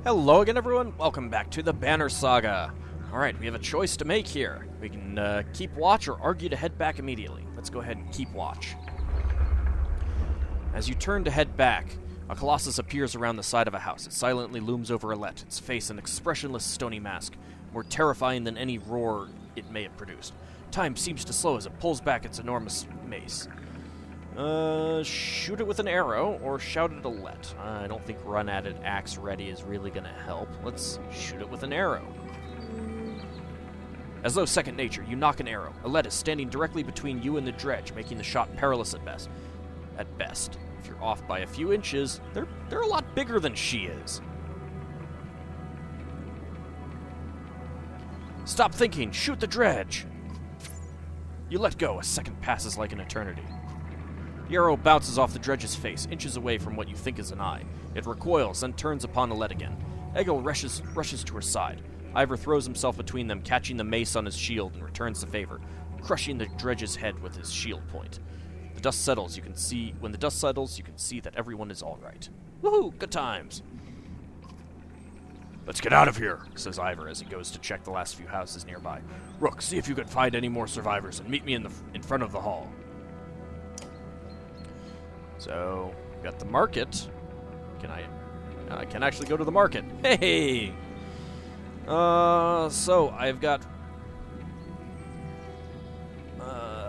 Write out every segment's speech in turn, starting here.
Hello again, everyone. Welcome back to the Banner Saga. Alright, we have a choice to make here. We can keep watch or argue to head back immediately. Let's go ahead and keep watch. As you turn to head back, a colossus appears around the side of a house. It silently looms over Alette, its face an expressionless stony mask, more terrifying than any roar it may have produced. Time seems to slow as it pulls back its enormous mace. Shoot it with an arrow, or shout at Alette. I don't think run at it axe ready is really gonna help. Let's shoot it with an arrow. As though second nature, you knock an arrow. Alette is standing directly between you and the dredge, making the shot perilous at best. If you're off by a few inches, they're a lot bigger than she is. Stop thinking, shoot the dredge! You let go, a second passes like an eternity. The arrow bounces off the dredge's face, inches away from what you think is an eye. It recoils, then turns upon Alette again. Egil rushes to her side. Ivor throws himself between them, catching the mace on his shield, and returns the favor, crushing the dredge's head with his shield point. The dust settles. When the dust settles, you can see that everyone is all right. Woohoo! Good times. Let's get out of here, says Ivor as he goes to check the last few houses nearby. Rook, see if you can find any more survivors and meet me in front of the hall. So, we got the market. I can actually go to the market. Hey! So, I've got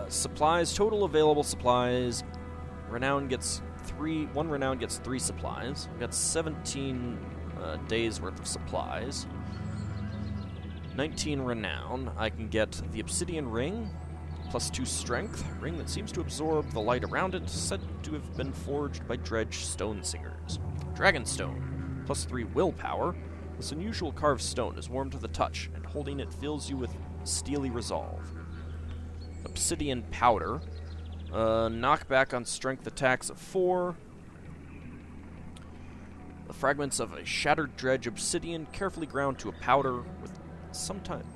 supplies, total available supplies. Renown gets 3, 1 renown gets 3 supplies. We've got 17 days worth of supplies. 19 renown. I can get the obsidian ring, plus 2 strength. A ring that seems to absorb the light around it, said to have been forged by Dredge stone singers. Dragonstone, plus 3 willpower. This unusual carved stone is warm to the touch, and holding it fills you with steely resolve. Obsidian powder. Knockback on strength attacks of 4. The fragments of a shattered dredge obsidian, carefully ground to a powder,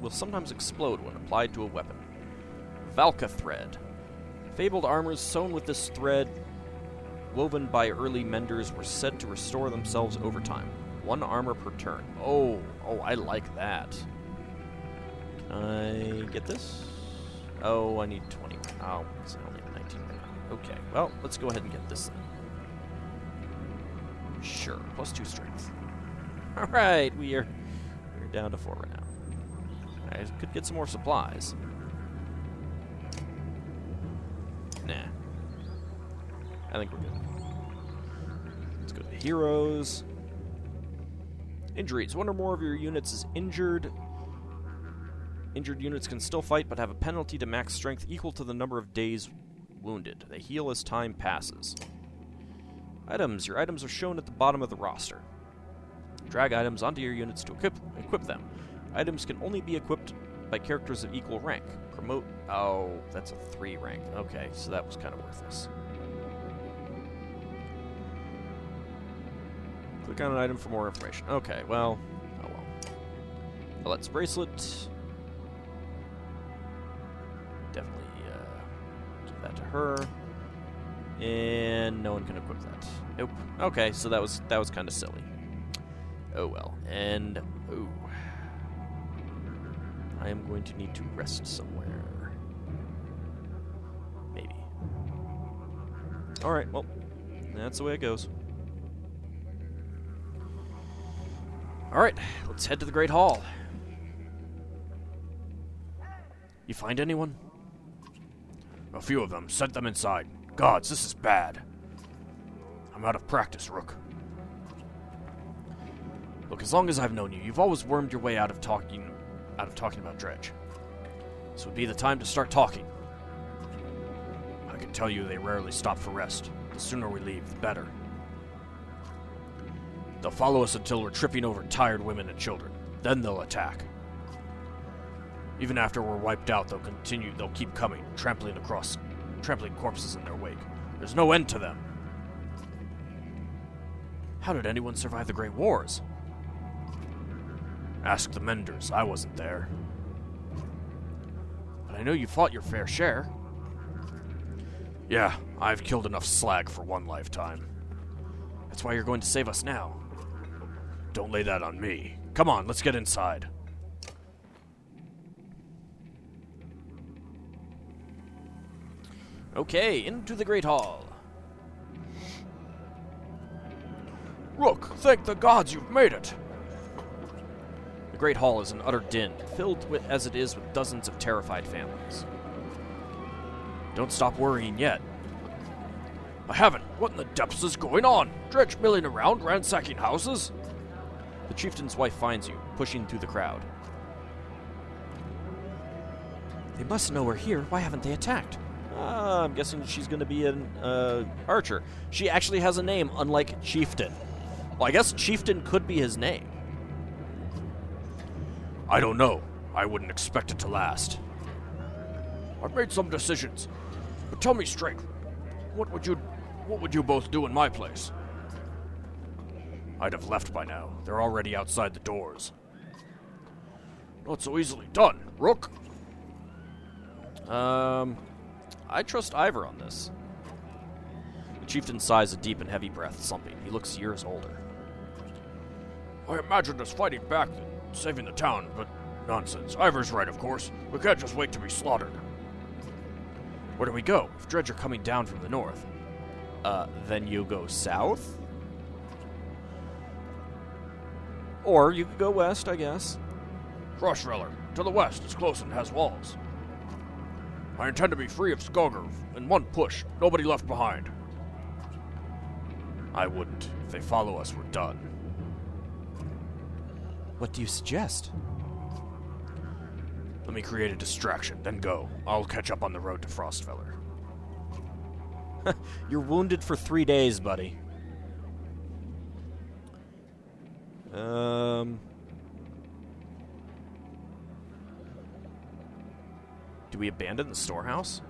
will sometimes explode when applied to a weapon. Valka thread. Fabled armors sewn with this thread, woven by early menders, were said to restore themselves over time. 1 armor per turn. Oh, I like that. Can I get this? Oh, I need 20. Oh, it's only 19 right now. Okay, well, let's go ahead and get this then. Sure, plus 2 strength. Alright, we're down to 4 right now. I could get some more supplies. Nah. I think we're good. Let's go to the heroes. Injuries. 1 or more of your units is injured. Injured units can still fight, but have a penalty to max strength equal to the number of days wounded. They heal as time passes. Items. Your items are shown at the bottom of the roster. Drag items onto your units to equip them. Items can only be equipped by characters of equal rank. Promote... Oh, that's a 3 rank. Okay, so that was kind of worthless. Click on an item for more information. Okay, well... Oh well. Alette's bracelet. Definitely give that to her. And no one can equip that. Nope. Okay, so that was kind of silly. Oh well. And... Ooh. I am going to need to rest somewhere. Maybe. Alright, well, that's the way it goes. Alright, let's head to the Great Hall. You find anyone? A few of them. Sent them inside. Gods, this is bad. I'm out of practice, Rook. Look, as long as I've known you, you've always wormed your way out of talking about Dredge. This would be the time to start talking. I can tell you they rarely stop for rest. The sooner we leave, the better. They'll follow us until we're tripping over tired women and children. Then they'll attack. Even after we're wiped out, they'll keep coming, trampling corpses in their wake. There's no end to them. How did anyone survive the Great Wars? Ask the Menders. I wasn't there. But I know you fought your fair share. Yeah, I've killed enough slag for one lifetime. That's why you're going to save us now. Don't lay that on me. Come on, let's get inside. Okay, into the Great Hall. Rook, thank the gods you've made it! The Great Hall is an utter din, filled with, as it is with dozens of terrified families. Don't stop worrying yet. I haven't. What in the depths is going on? Dredge milling around, ransacking houses? The chieftain's wife finds you, pushing through the crowd. They must know we're here. Why haven't they attacked? I'm guessing she's going to be an archer. She actually has a name, unlike Chieftain. Well, I guess Chieftain could be his name. I don't know. I wouldn't expect it to last. I've made some decisions, but tell me straight. What would you both do in my place? I'd have left by now. They're already outside the doors. Not so easily done, Rook. I trust Ivor on this. The chieftain sighs a deep and heavy breath, slumping. He looks years older. I imagined us fighting back and saving the town, but nonsense. Ivor's right, of course. We can't just wait to be slaughtered. Where do we go? If Dredge are coming down from the north. Then you go south? Or you could go west, I guess. Frostfeller, to the west. It's close and has walls. I intend to be free of Skogr in one push. Nobody left behind. I wouldn't. If they follow us, we're done. What do you suggest? Let me create a distraction, then go. I'll catch up on the road to Frostfeller. You're wounded for 3 days, buddy. Do we abandon the storehouse?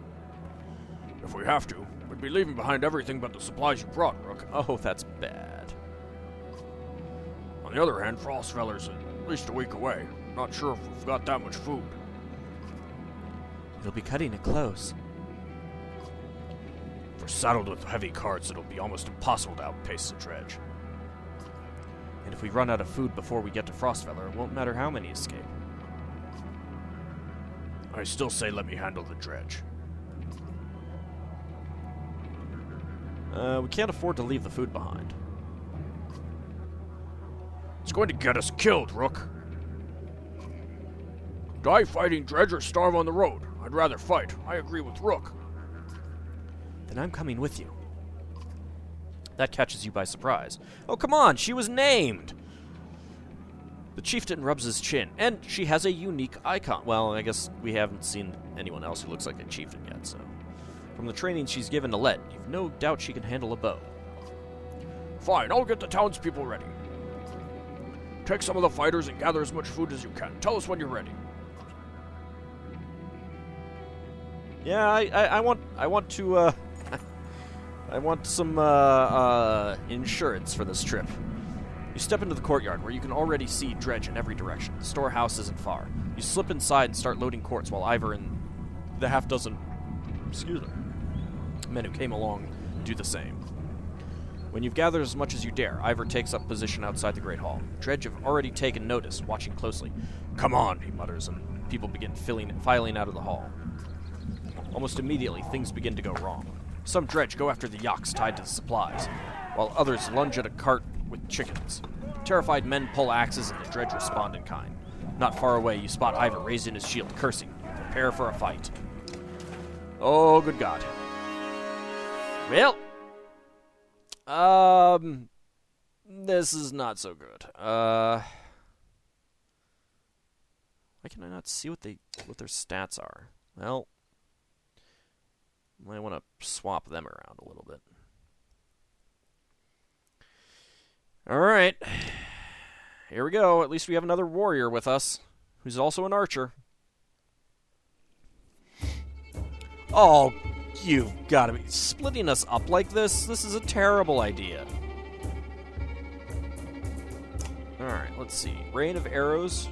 If we have to, we'd be leaving behind everything but the supplies you brought, Rook. Oh, that's bad. On the other hand, Frostfeller's at least a week away. Not sure if we've got that much food. You'll be cutting it close. If we're saddled with heavy carts, it'll be almost impossible to outpace the Dredge. And if we run out of food before we get to Frostfeller, it won't matter how many escape. I still say let me handle the Dredge. We can't afford to leave the food behind. It's going to get us killed, Rook. Die fighting Dredge or starve on the road. I'd rather fight. I agree with Rook. Then I'm coming with you. That catches you by surprise. Oh, come on, she was named! The chieftain rubs his chin, and she has a unique icon. Well, I guess we haven't seen anyone else who looks like a chieftain yet, so... From the training she's given Alette, you've no doubt she can handle a bow. Fine, I'll get the townspeople ready. Take some of the fighters and gather as much food as you can. Tell us when you're ready. Yeah, I want to, I want some, insurance for this trip. You step into the courtyard, where you can already see Dredge in every direction. The storehouse isn't far. You slip inside and start loading quartz, while Ivor and the half-dozen, men who came along do the same. When you've gathered as much as you dare, Ivor takes up position outside the Great Hall. Dredge have already taken notice, watching closely. Come on, he mutters, and people begin filing out of the hall. Almost immediately, things begin to go wrong. Some Dredge go after the yaks tied to the supplies, while others lunge at a cart with chickens. Terrified men pull axes, and the Dredge respond in kind. Not far away, you spot Ivor raising his shield, cursing. Prepare for a fight. Oh, good God. Well, this is not so good. Why can I not see what their stats are? Well, I want to swap them around a little bit. Alright. Here we go. At least we have another warrior with us, who's also an archer. Oh, you've got to be splitting us up like this? This is a terrible idea. Alright, let's see. Rain of arrows.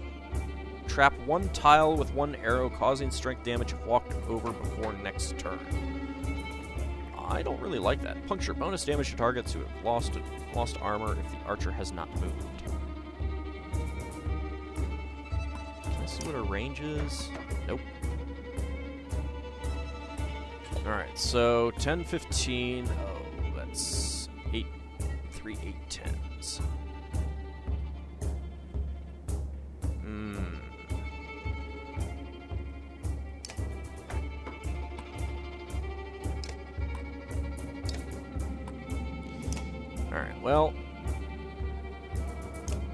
Trap one tile with one arrow, causing strength damage if walked over before next turn. I don't really like that. Puncture. Bonus damage to targets who have lost armor if the archer has not moved. Let's see what our range is. Nope. Alright, so 10, 15. Oh, that's 8, 3, 8, 10s. Alright, well,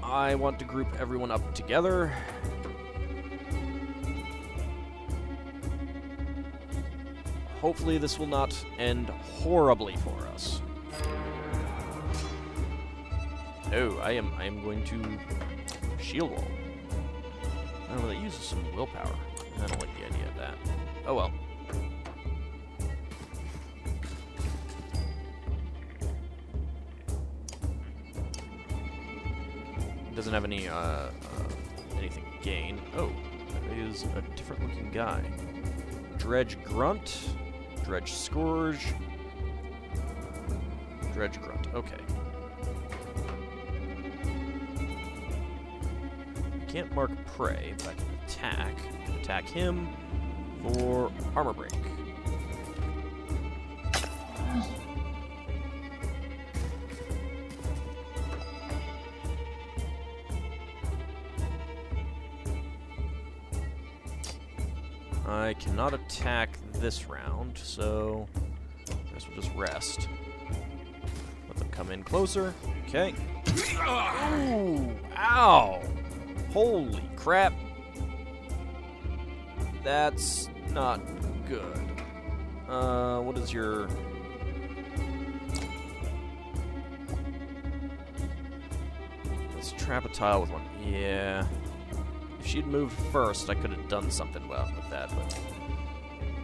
I want to group everyone up together. Hopefully this will not end horribly for us. Oh, I am going to shield wall. I don't know, that uses some willpower. I don't like the idea of that. Oh well. Doesn't have any anything to gain. Oh, that is a different looking guy. Dredge Grunt, Dredge Scourge, Dredge Grunt. Okay. Can't mark prey, but I can attack. Attack him for armor break. I cannot attack this round, so I guess we'll just rest. Let them come in closer. Okay. Ooh, ow! Holy crap. That's not good. What is your... Let's trap a tile with one. Yeah. If she'd moved first, I could have done something well with that, but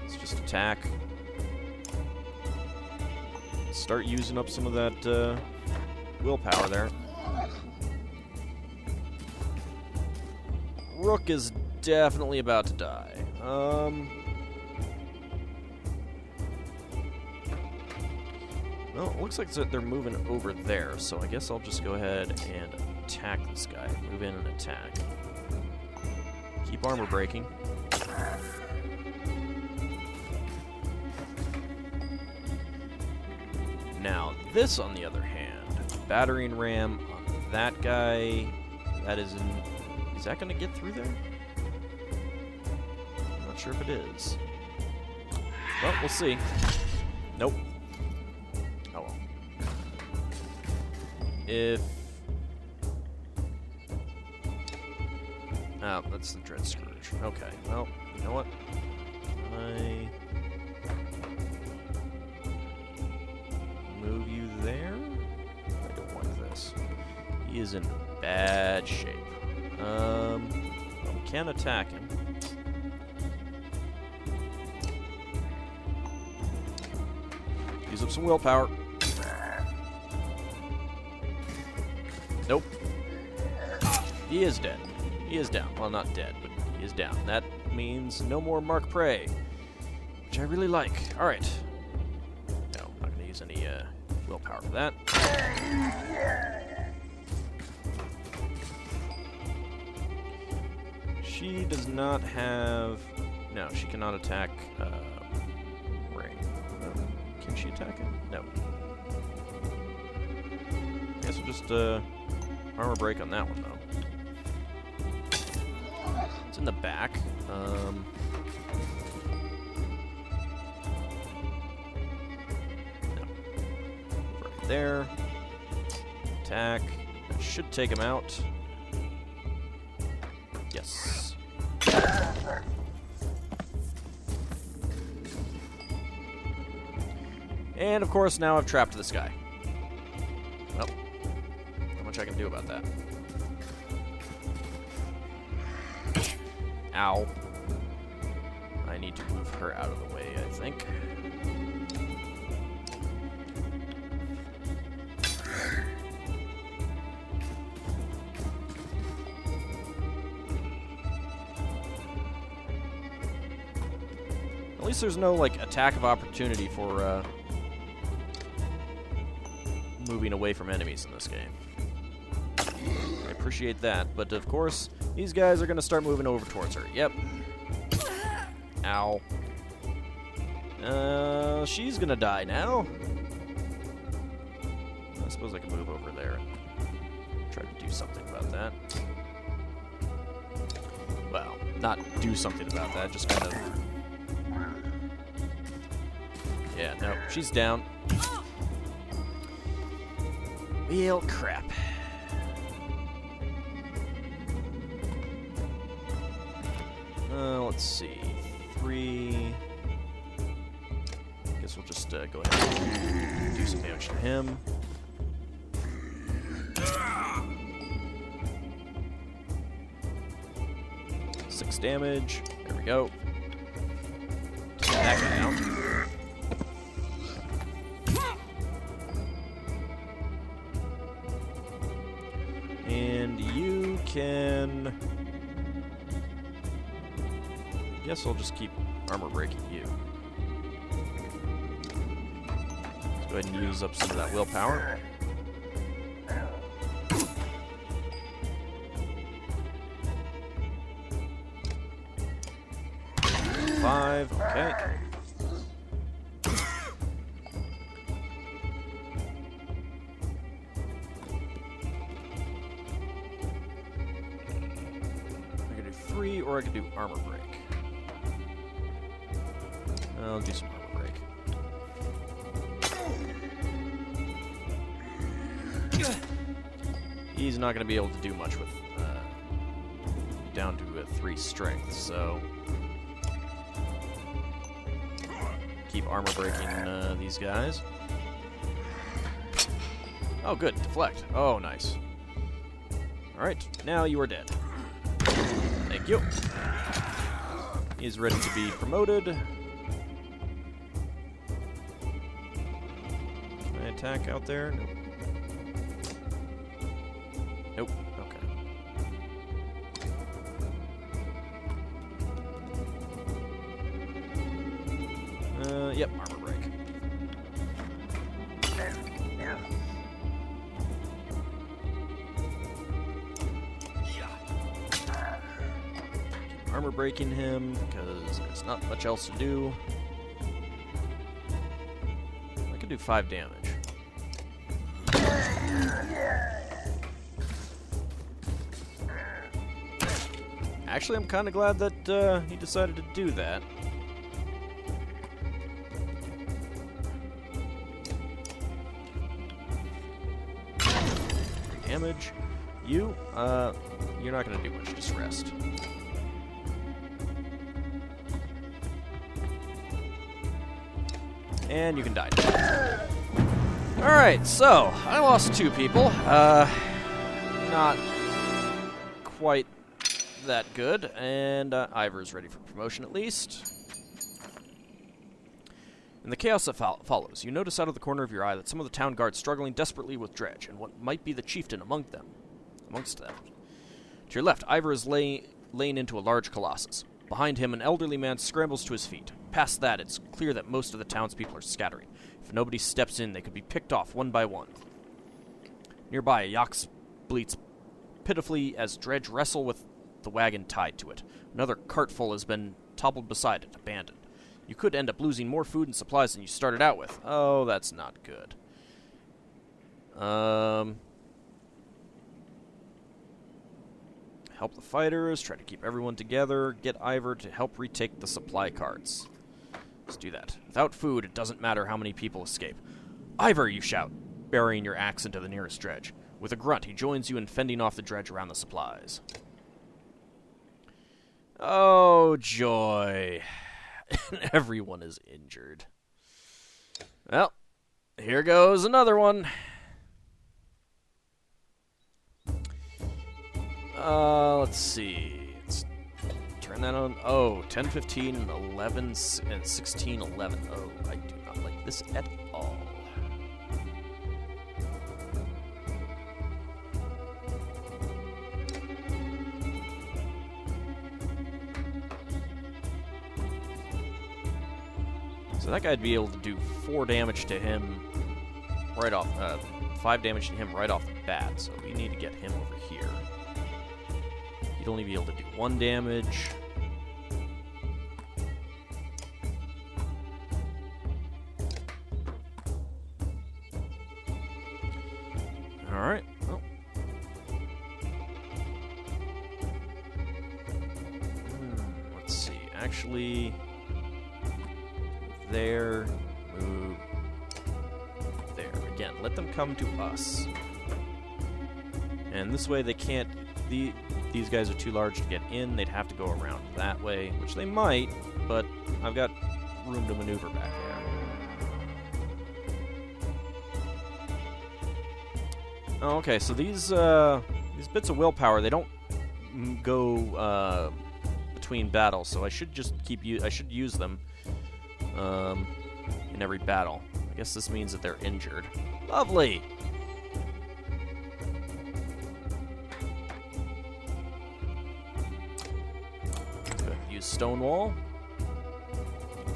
let's just attack. Start using up some of that willpower there. Rook is definitely about to die. Well, it looks like they're moving over there, so I guess I'll just go ahead and attack this guy. Move in and attack. Keep armor breaking. Now, this, on the other hand, battering ram on that guy, that is in... Is that going to get through there? I'm not sure if it is. Well, we'll see. Nope. Oh well. If... Oh, that's the Dread Scourge. Okay, well, you know what? I move you there? I don't like this. He is in bad shape. Well, we can attack him. Use up some willpower. Nope. He is dead. He is down. Well, not dead, but he is down. That means no more mark prey, which I really like. All right. No, I'm not going to use any willpower for that. She does not have... No, she cannot attack Ray. No. Can she attack him? No. I guess we'll just armor break on that one, though. It's in the back. No. Right there. Attack. That should take him out. Yes. And, of course, now I've trapped this guy. Well, not much I can do about that. Ow. I need to move her out of the way, I think. At least there's no, like, attack of opportunity for, moving away from enemies in this game. I appreciate that, but of course, These guys are going to start moving over towards her. Yep. Ow. She's going to die now. I suppose I can move over there and try to do something about that. Well, not do something about that, just kind of... Yeah, no, she's down. Well, crap. Let's see. 3... Guess we'll just go ahead and do some damage to him. Damage. There we go. Take that guy out. And you can... I guess I'll just keep armor breaking you. Let's go ahead and use up some of that willpower. Okay. I can do 3, or I can do armor break. I'll do some armor break. He's not going to be able to do much with down to a 3 strength, so... Keep armor breaking these guys. Oh, good. Deflect. Oh, nice. Alright, now you are dead. Thank you. He is ready to be promoted. Can I attack out there? Nope. Nope. Okay. Yep, armor break. Keep armor breaking him, because there's not much else to do. I could do 5 damage. Actually, I'm kind of glad that he decided to do that. Damage. You're not going to do much, just rest. And you can die. Alright, so, I lost 2 people. Not quite that good, and Ivor's ready for promotion at least. In the chaos that follows, you notice out of the corner of your eye that some of the town guards struggling desperately with Dredge, and what might be the chieftain amongst them. To your left, Ivor is laying into a large colossus. Behind him, an elderly man scrambles to his feet. Past that, it's clear that most of the townspeople are scattering. If nobody steps in, they could be picked off one by one. Nearby, a yak bleats pitifully as Dredge wrestle with the wagon tied to it. Another cartful has been toppled beside it, abandoned. You could end up losing more food and supplies than you started out with. Oh, that's not good. Help the fighters, try to keep everyone together, get Ivor to help retake the supply carts. Let's do that. Without food, it doesn't matter how many people escape. Ivor, you shout, burying your axe into the nearest dredge. With a grunt, he joins you in fending off the dredge around the supplies. Oh, joy. Everyone is injured. Well, here goes another one. Let's see. Let's turn that on. Oh, 10, 15, and 11, and 16, 11. Oh, I do not like this at all. So that guy'd be able to do 4 damage to him right off, 5 damage to him right off the bat, so we need to get him over here. He He'd only be able to do 1 damage. Alright, well. Let's see. Actually, there, move there. Again, let them come to us. And this way they can't... These guys are too large to get in. They'd have to go around that way, which they might, but I've got room to maneuver back there. Oh, okay, so these bits of willpower, they don't go between battles, so I should just I should use them in every battle. I guess this means that they're injured. Lovely! Use Stonewall.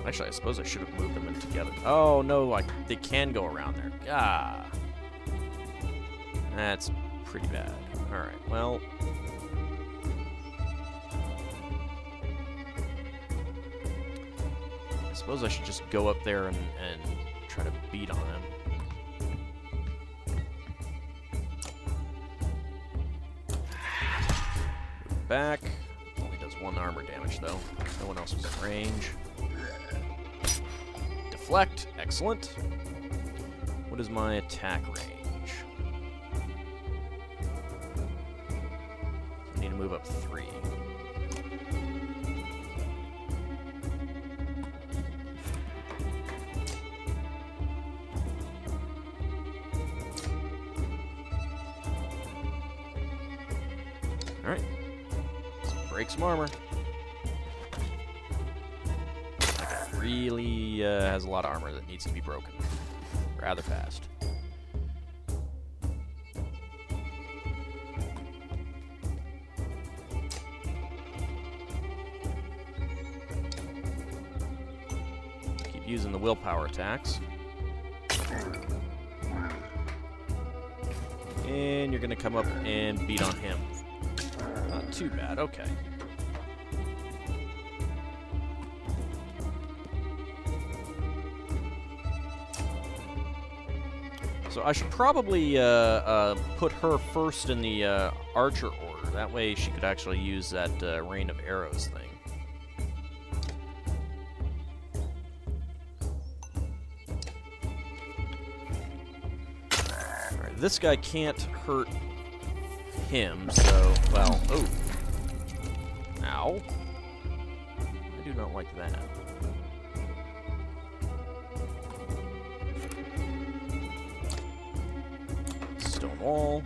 Actually, I suppose I should have moved them in together. Oh, no, they can go around there. Ah. That's pretty bad. Alright, well... I suppose I should just go up there and try to beat on him. Move back. Only does 1 armor damage, though. No one else was in range. Deflect. Excellent. What is my attack range? I need to move up 3. Alright. Break some armor. That guy really has a lot of armor that needs to be broken rather fast. Keep using the willpower attacks. And you're going to come up and beat on him. Not too bad, okay. So I should probably put her first in the archer order. That way she could actually use that rain of arrows thing. Alright, this guy can't hurt him, so, well, oh. Ow. I do not like that. Stone wall.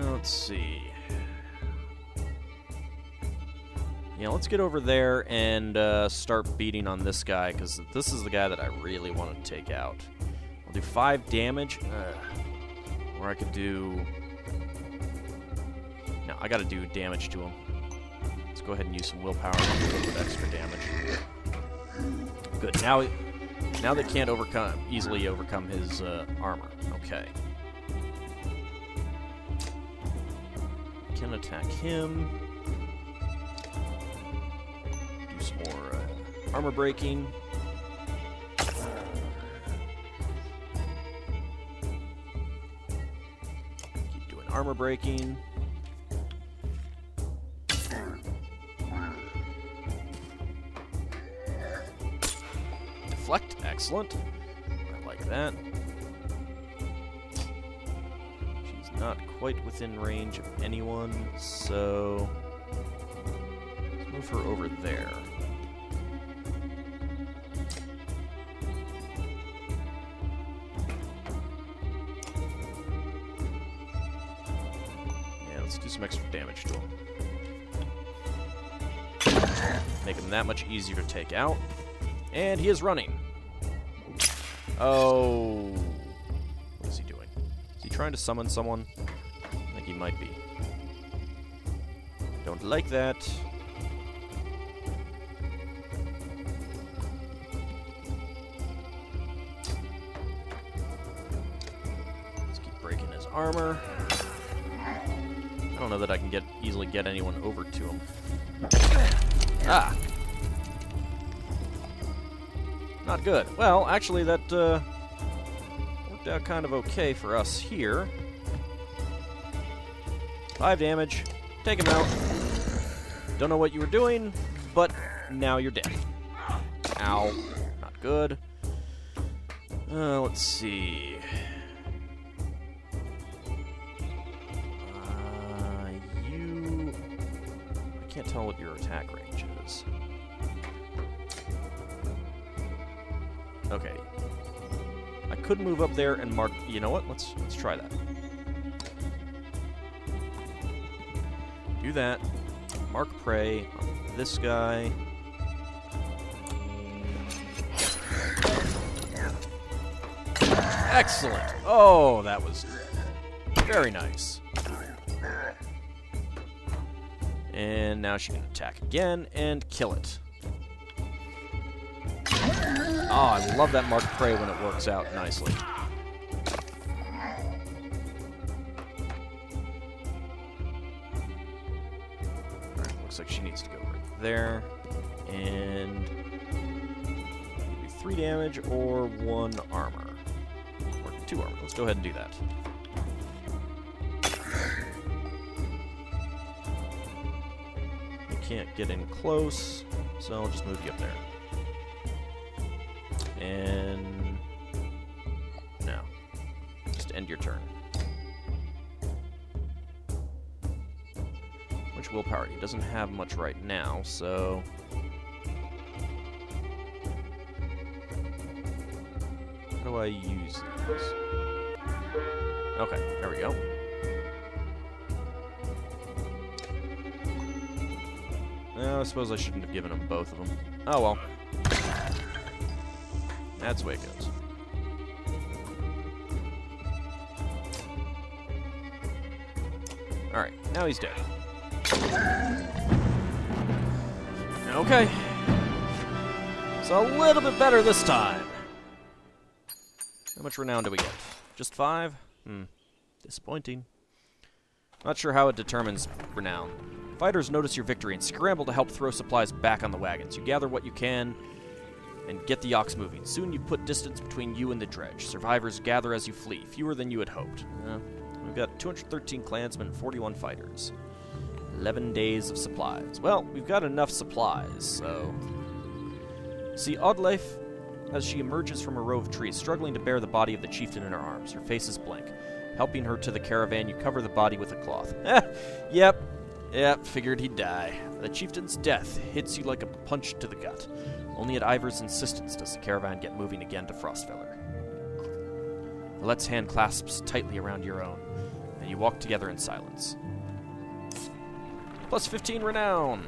Let's see. Yeah, let's get over there and start beating on this guy, because this is the guy that I really want to take out. I'll do 5 damage, or I could do... No, I gotta do damage to him. Let's go ahead and use some willpower and do a little bit extra damage. Good, now they can't easily overcome his armor. Okay. Can attack him. Do some more armor breaking. Keep doing armor breaking. Deflect, excellent. I like that. She's not quite within range of anyone, so let's move her over there. Yeah, let's do some extra damage to him. Make him that much easier to take out. And he is running. Oh. What is he doing? Is he trying to summon someone? I think he might be. Don't like that. armor. I don't know that I can easily get anyone over to him. Ah! Not good. Well, actually, that worked out kind of okay for us here. 5 damage. Take him out. Don't know what you were doing, but now you're dead. Ow. Not good. Let's see. I can't tell what your attack range is. Okay. I could move up there and mark... You know what? Let's try that. Do that. Mark prey on this guy. Excellent! Oh, that was very nice. And now she can attack again and kill it. Oh, I love that mark prey when it works out nicely. Alright, looks like she needs to go right there. And maybe 3 damage or 1 armor. Or 2 armor. Let's go ahead and do that. You can't get in close, so I'll just move you up there. And now, just end your turn. Which willpower? He doesn't have much right now, so how do I use these? Okay, there we go. I suppose I shouldn't have given him both of them. Oh well. That's the way it goes. Alright, now he's dead. Okay. So a little bit better this time. How much renown do we get? Just 5? Disappointing. Not sure how it determines renown. Fighters notice your victory and scramble to help throw supplies back on the wagons. You gather what you can and get the ox moving. Soon you put distance between you and the dredge. Survivors gather as you flee, fewer than you had hoped. We've got 213 clansmen and 41 fighters. 11 days of supplies. Well, we've got enough supplies, so... See Oddleif as she emerges from a row of trees, struggling to bear the body of the chieftain in her arms. Her face is blank. Helping her to the caravan, you cover the body with a cloth. Yep, figured he'd die. The chieftain's death hits you like a punch to the gut. Only at Ivor's insistence does the caravan get moving again to Frostfeller. Alette's hand clasps tightly around your own, and you walk together in silence. Plus 15 renown!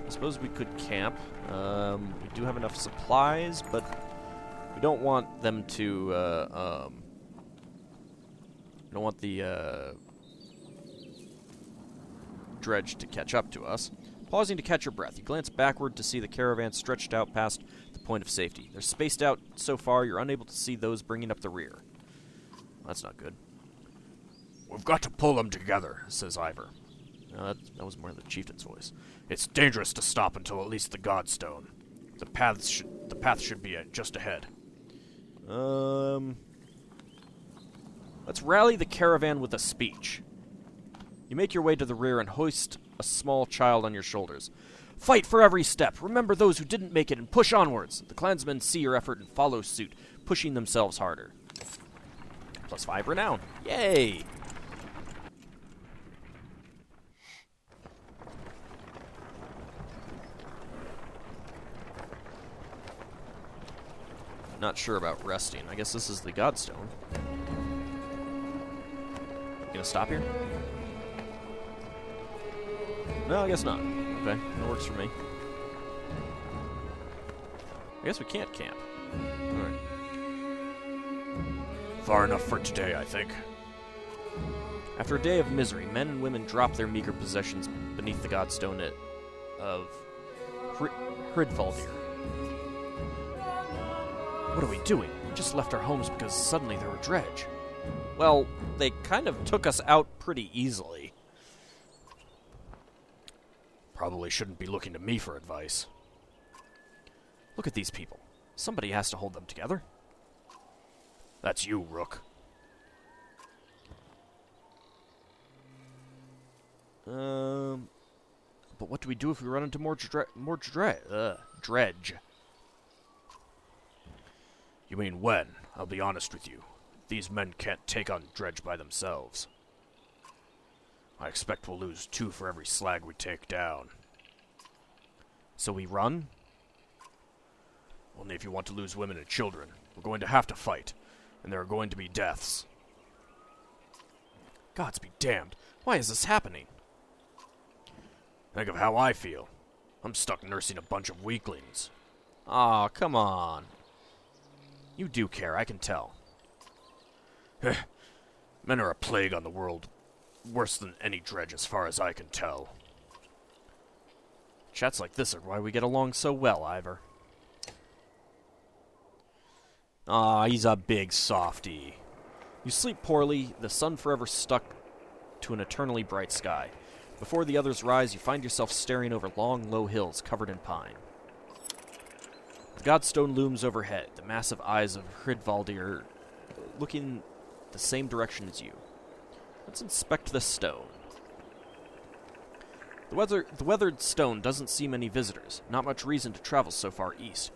I suppose we could camp. We do have enough supplies, but we don't want them to, we don't want the, dredge to catch up to us. Pausing to catch your breath, you glance backward to see the caravan stretched out past the point of safety. They're spaced out so far you're unable to see those bringing up the rear. That's not good. We've got to pull them together, says Ivor. That was more the chieftain's voice. It's dangerous to stop until at least the Godstone. The path should be just ahead. Let's rally the caravan with a speech. You make your way to the rear and hoist a small child on your shoulders. Fight for every step. Remember those who didn't make it and push onwards. The clansmen see your effort and follow suit, pushing themselves harder. Plus 5 renown. Yay! Not sure about resting. I guess this is the Godstone. Gonna stop here? No, I guess not. Okay, that works for me. I guess we can't camp. Alright. Far enough for today, I think. After a day of misery, men and women drop their meager possessions beneath the Godstone of Hridvaldir. What are we doing? We just left our homes because suddenly there were dredge. Well, they kind of took us out pretty easily. Probably shouldn't be looking to me for advice. Look at these people. Somebody has to hold them together. That's you, Rook. But what do we do if we run into more Dredge? You mean when? I'll be honest with you. These men can't take on Dredge by themselves. I expect we'll lose 2 for every slag we take down. So we run? Only if you want to lose women and children. We're going to have to fight, and there are going to be deaths. Gods be damned. Why is this happening? Think of how I feel. I'm stuck nursing a bunch of weaklings. Aw, come on. You do care, I can tell. Men are a plague on the world. Worse than any Dredge as far as I can tell. Chats like this are why we get along so well, Ivor. Aw, he's a big softy. You sleep poorly, the sun forever stuck to an eternally bright sky. Before the others rise, you find yourself staring over long, low hills covered in pine. The Godstone looms overhead, the massive eyes of Hridvaldir looking the same direction as you. Let's inspect the stone. The weathered stone doesn't see many visitors, not much reason to travel so far east.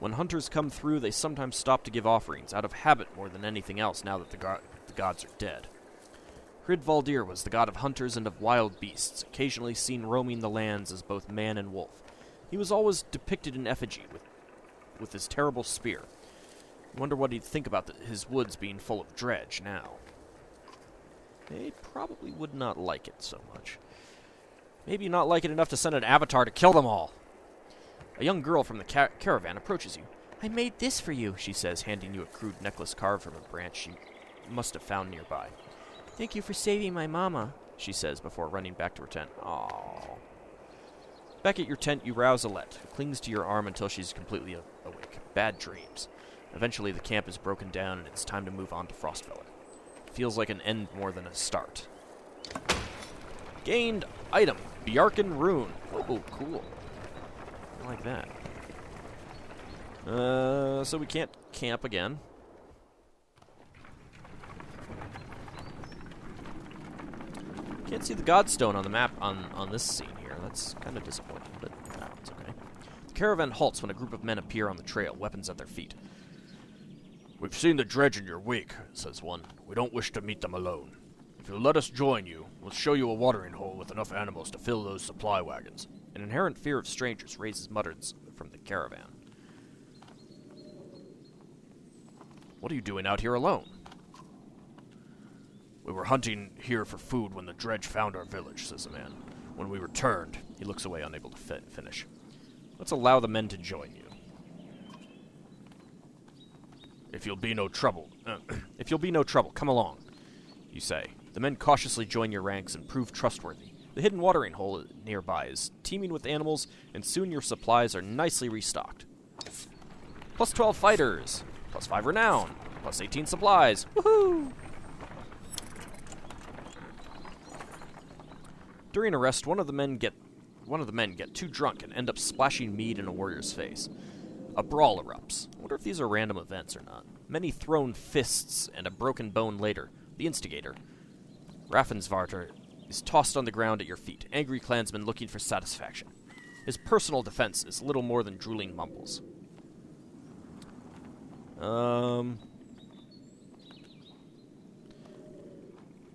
When hunters come through, they sometimes stop to give offerings, out of habit more than anything else now that the gods are dead. Hridvaldir was the god of hunters and of wild beasts, occasionally seen roaming the lands as both man and wolf. He was always depicted in effigy with his terrible spear. I wonder what he'd think about his woods being full of Dredge now. They probably would not like it so much. Maybe not like it enough to send an avatar to kill them all. A young girl from the caravan approaches you. "I made this for you," she says, handing you a crude necklace carved from a branch she must have found nearby. "Thank you for saving my mama," she says before running back to her tent. Aww. Back at your tent, you rouse Alette, who clings to your arm until she's completely awake. Bad dreams. Eventually, the camp is broken down, and it's time to move on to Frostfeller. It feels like an end more than a start. Gained item, Bjarken Rune. Oh, cool. I like that. So we can't camp again. Can't see the Godstone on the map on this scene here. That's kind of disappointing, but it's okay. The caravan halts when a group of men appear on the trail, weapons at their feet. "We've seen the Dredge in your wake," says one. "We don't wish to meet them alone. If you'll let us join you, we'll show you a watering hole with enough animals to fill those supply wagons." An inherent fear of strangers raises mutters from the caravan. "What are you doing out here alone?" "We were hunting here for food when the Dredge found our village," says the man. "When we returned..." He looks away, unable to finish. "Let's allow the men to join you." If you'll be no trouble, come along," you say. The men cautiously join your ranks and prove trustworthy. The hidden watering hole nearby is teeming with animals, and soon your supplies are nicely restocked. Plus 12 fighters, plus 5 renown, plus 18 supplies. Woohoo! During a rest, one of the men get too drunk and end up splashing mead in a warrior's face. A brawl erupts. I wonder if these are random events or not. Many thrown fists and a broken bone later, the instigator, Raffensvarter, is tossed on the ground at your feet, angry clansmen looking for satisfaction. His personal defense is little more than drooling mumbles.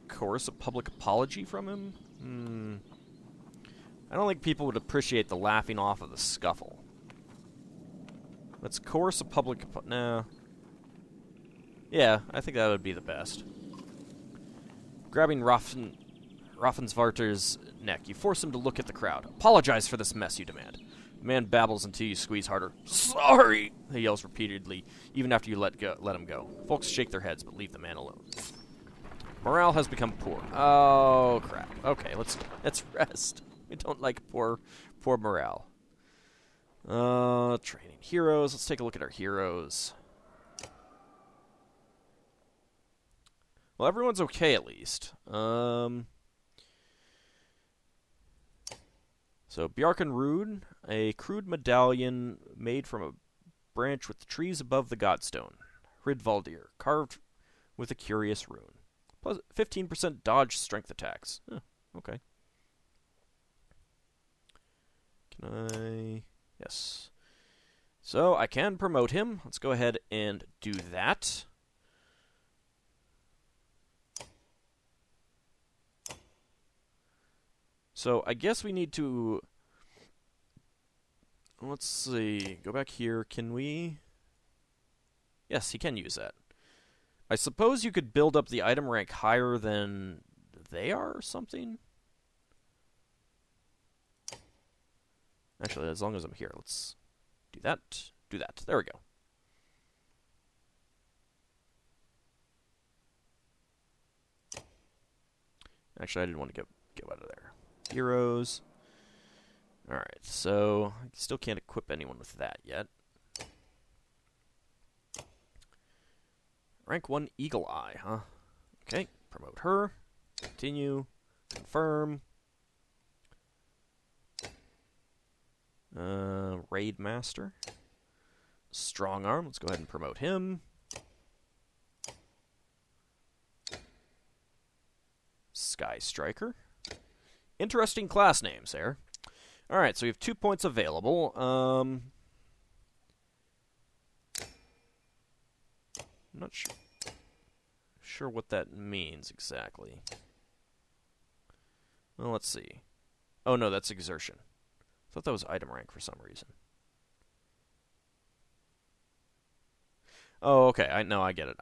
Chorus of public apology from him? I don't think people would appreciate the laughing off of the scuffle. Let's coerce a public... No. Yeah, I think that would be the best. Grabbing Raffensvarter's neck, you force him to look at the crowd. "Apologize for this mess," you demand. The man babbles until you squeeze harder. "Sorry!" he yells repeatedly, even after you let him go. Folks shake their heads, but leave the man alone. Morale has become poor. Oh, crap. Okay, let's rest. We don't like poor morale. Training heroes. Let's take a look at our heroes. Well, everyone's okay at least. So, Bjarkan Rune, a crude medallion made from a branch with the trees above the Godstone. Hridvaldir, carved with a curious rune. Plus 15% dodge strength attacks. Huh, okay. Can I... Yes. So, I can promote him. Let's go ahead and do that. So, I guess we need to... Let's see. Go back here. Can we... Yes, he can use that. I suppose you could build up the item rank higher than they are or something? Actually, as long as I'm here, let's do that. Do that. There we go. Actually, I didn't want to get out of there. Heroes. Alright, so I still can't equip anyone with that yet. Rank 1 Eagle Eye, huh? Okay, promote her. Continue. Confirm. Raid Master. Strong Arm, let's go ahead and promote him. Sky Striker. Interesting class names there. Alright, so we have 2 points available. I'm not sure what that means exactly. Well, let's see. Oh, no, that's exertion. I thought that was item rank for some reason. Oh, okay. I get it.